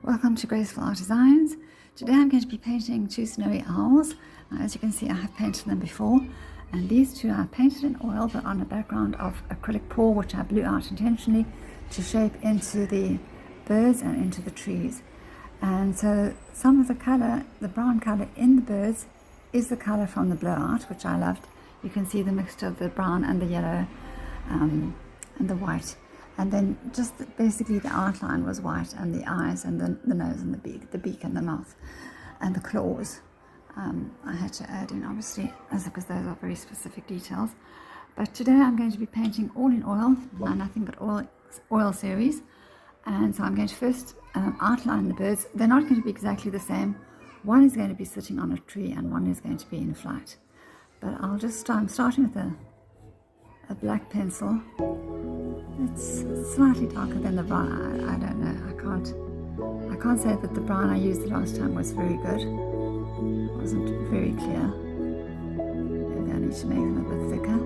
Welcome to Graceful Art Designs. Today I'm going to be painting two snowy owls. As you can see, I have painted them before, and these two are painted in oil but on a background of acrylic pour, which I blew out intentionally to shape into the birds and into the trees. And so some of the colour, the brown colour in the birds, is the colour from the blowout, which I loved. You can see the mixture of the brown and the yellow and the white. And then just basically the outline was white, and the eyes and the nose and the beak and the mouth and the claws. I had to add in, obviously, because those are very specific details. But today I'm going to be painting all in oil, my Nothing But Oil series. And so I'm going to first outline the birds. They're not going to be exactly the same. One is going to be sitting on a tree and one is going to be in flight. But I'm starting with a black pencil. It's slightly darker than the brown. I don't know. I can't say that the brown I used the last time was very good. It wasn't very clear. Maybe I need to make them a bit thicker.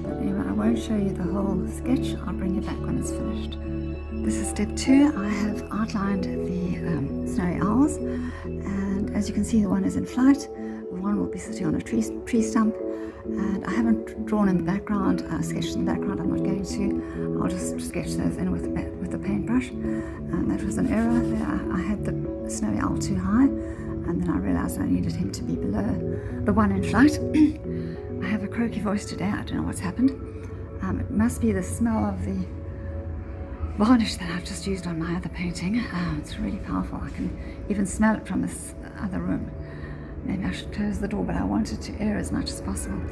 But anyway, I won't show you the whole sketch. I'll bring you back when it's finished. This is step 2. I have outlined the snowy owls, and as you can see, the one is in flight. One will be sitting on a tree stump. And I haven't drawn in the background, sketched in the background. I'm not going to. I'll just sketch those in with the paintbrush. And that was an error there. I had the snowy owl too high, and then I realized I needed him to be below the one in flight. I have a croaky voice today. I don't know what's happened. It must be the smell of the varnish that I've just used on my other painting. It's really powerful. I can even smell it from this other room. Maybe I should close the door, but I want it to air as much as possible.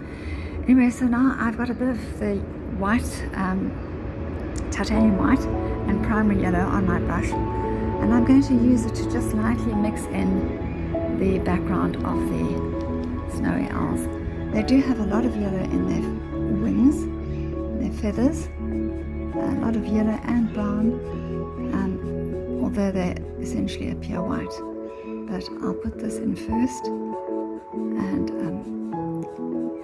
Anyway, so now I've got a bit of the white, titanium white and primary yellow on my brush, and I'm going to use it to just lightly mix in the background of the snowy owls. They do have a lot of yellow in their wings, their feathers, a lot of yellow and brown, although they essentially appear white. But I'll put this in first, and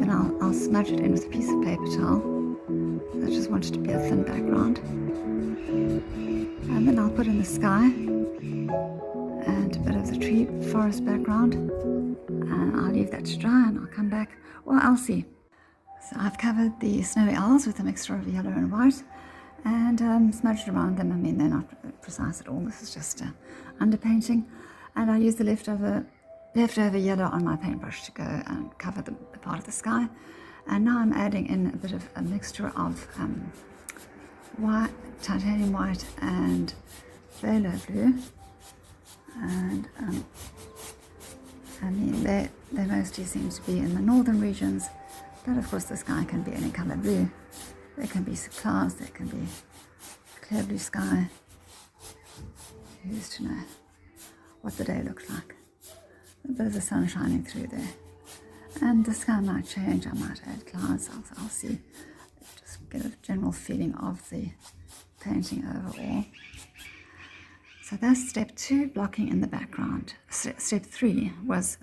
then I'll smudge it in with a piece of paper towel. I just want it to be a thin background. And then I'll put in the sky and a bit of the tree forest background, and I'll leave that to dry and I'll come back. Well, I'll see. So I've covered the snowy owls with a mixture of yellow and white and smudged around them. I mean, they're not precise at all. This is just underpainting. And I use the leftover yellow on my paintbrush to go and cover the part of the sky. And now I'm adding in a bit of a mixture of white, titanium white and phthalo blue. And I mean, they mostly seem to be in the northern regions, but of course the sky can be any color blue. There can be clouds, there can be clear blue sky. Who's to know what the day looks like? A bit of the sun shining through there, and the sky might change. I might add clouds. I'll see. Just get a general feeling of the painting overall. So that's step 2, blocking in the background. Step 2 was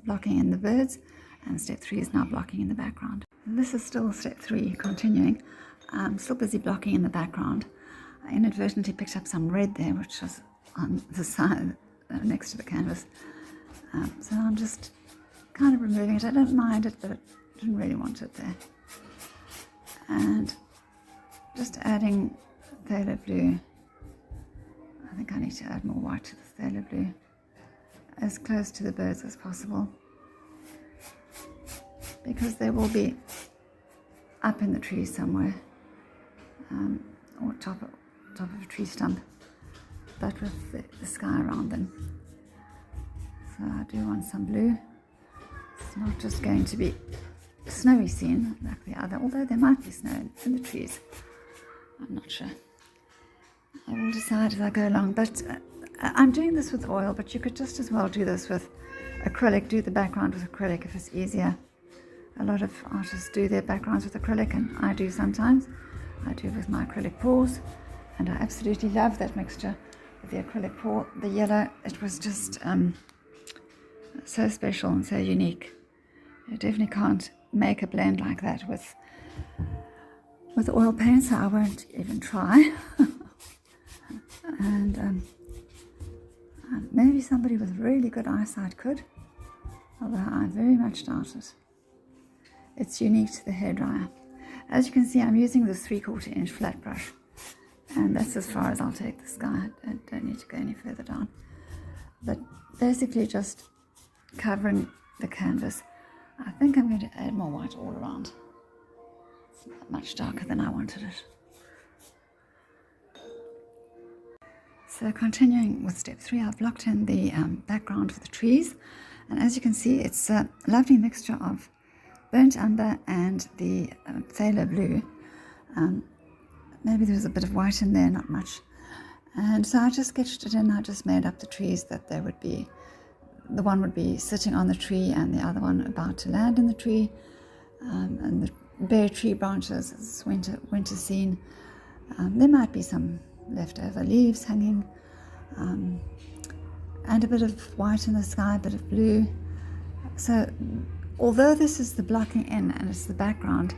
blocking in the birds, and step 3 is now blocking in the background. And this is still step 3 continuing. I'm still busy blocking in the background. I inadvertently picked up some red there, which was on the side next to the canvas. So I'm just kind of removing it. I don't mind it, but I didn't really want it there. And just adding phthalo blue. I think I need to add more white to the phthalo blue, as close to the birds as possible, because they will be up in the trees somewhere, or top of a tree stump, but with the sky around them. So I do want some blue. It's not just going to be a snowy scene like the other, although there might be snow in the trees. I'm not sure. I will decide as I go along, but I'm doing this with oil, but you could just as well do this with acrylic. Do the background with acrylic if it's easier. A lot of artists do their backgrounds with acrylic, and I do sometimes. I do with my acrylic pours, and I absolutely love that mixture with the acrylic pour. The yellow, it was just so special and so unique. You definitely can't make a blend like that with oil paint, so I won't even try. And maybe somebody with really good eyesight could, although I very much doubt it. It's unique to the hairdryer. As you can see, I'm using this 3/4 inch flat brush, and that's as far as I'll take the sky. I don't need to go any further down. But basically just covering the canvas. I think I'm going to add more white all around. It's much darker than I wanted it. So continuing with step 3, I've blocked in the background for the trees, and as you can see, it's a lovely mixture of burnt umber and the phthalo blue. Maybe there's a bit of white in there, not much. And so I just sketched it in. I just made up the trees that they would be. The one would be sitting on the tree and the other one about to land in the tree. And the bare tree branches, it's winter scene. There might be some leftover leaves hanging. And a bit of white in the sky, a bit of blue. So although this is the blocking in and it's the background,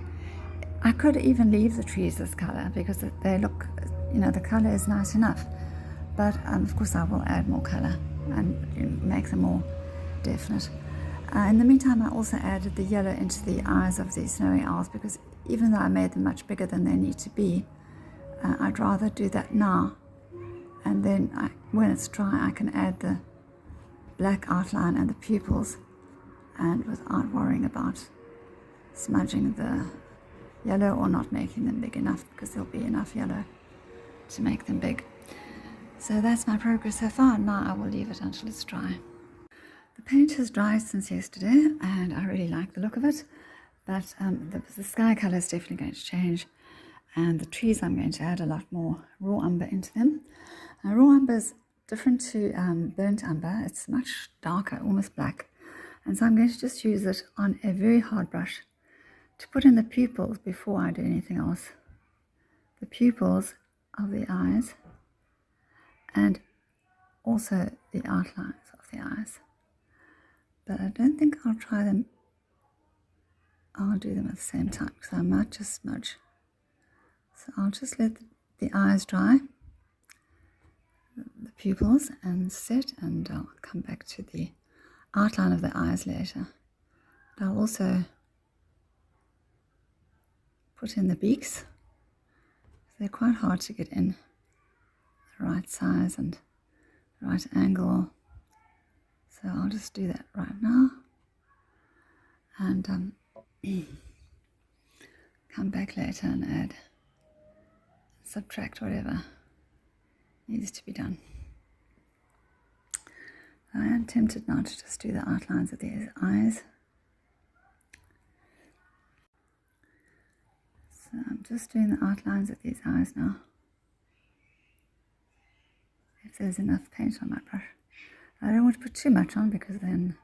I could even leave the trees this color because they look, the color is nice enough. But of course I will add more color and make them more definite. In the meantime, I also added the yellow into the eyes of these snowy owls, because even though I made them much bigger than they need to be, I'd rather do that now. And then when it's dry, I can add the black outline and the pupils, and without worrying about smudging the yellow or not making them big enough, because there'll be enough yellow to make them big. So that's my progress so far, and now I will leave it until it's dry. The paint has dried since yesterday, and I really like the look of it, but the sky colour is definitely going to change, and the trees I'm going to add a lot more raw umber into them. Raw umber is different to burnt umber. It's much darker, almost black, and so I'm going to just use it on a very hard brush to put in the pupils before I do anything else. The pupils of the eyes, and also the outlines of the eyes. But I don't think I'll try them. I'll do them at the same time, because I might just smudge. So I'll just let the eyes dry, the pupils, and set, and I'll come back to the outline of the eyes later. And I'll also put in the beaks. They're quite hard to get in the right size and the right angle. So I'll just do that right now, and come back later and add, subtract whatever needs to be done. I am tempted now to just do the outlines of the eyes. So I'm just doing the outlines of these eyes now. If there's enough paint on my brush. I don't want to put too much on, because then,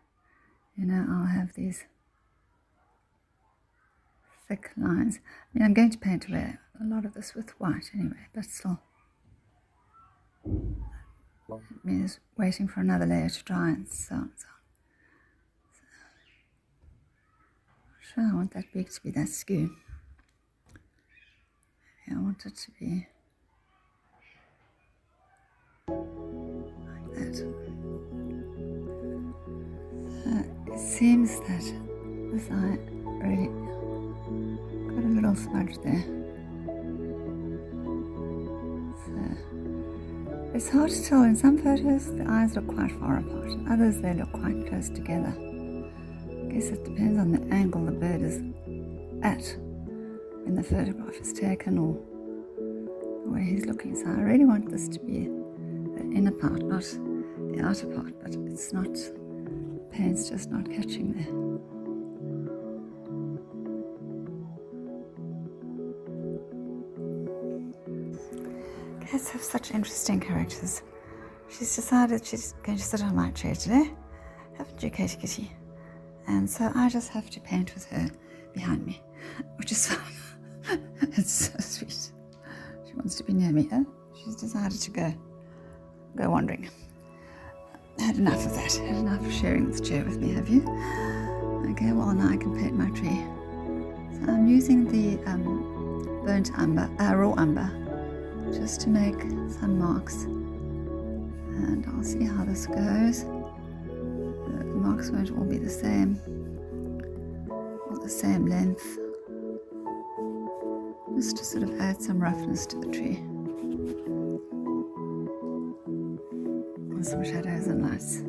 I'll have these thick lines. I mean, I'm going to paint away a lot of this with white anyway, but still. It means waiting for another layer to dry and so on and so on. So, I'm sure I want that beak to be that skew. Maybe I want it to be like that. It seems that this eye really got a little smudge there. So it's hard to tell. In some photos the eyes look quite far apart, in others they look quite close together. I guess it depends on the angle the bird is at when the photograph is taken, or the way he's looking. So I really want this to be the inner part, not the outer part, but it's not. Paint's just not catching there. Cats have such interesting characters. She's decided she's going to sit on my chair today, haven't you, Katie Kitty? And so I just have to paint with her behind me, which is fun. It's so sweet. She wants to be near me. She's decided to go wandering. Had enough of that. Had enough of sharing this chair with me, have you? Okay, well now I can paint my tree. So I'm using the burnt umber, raw umber, just to make some marks And I'll see how this goes. The marks won't all be the same, or the same length. Just to sort of add some roughness to the tree. And some shadows and lights.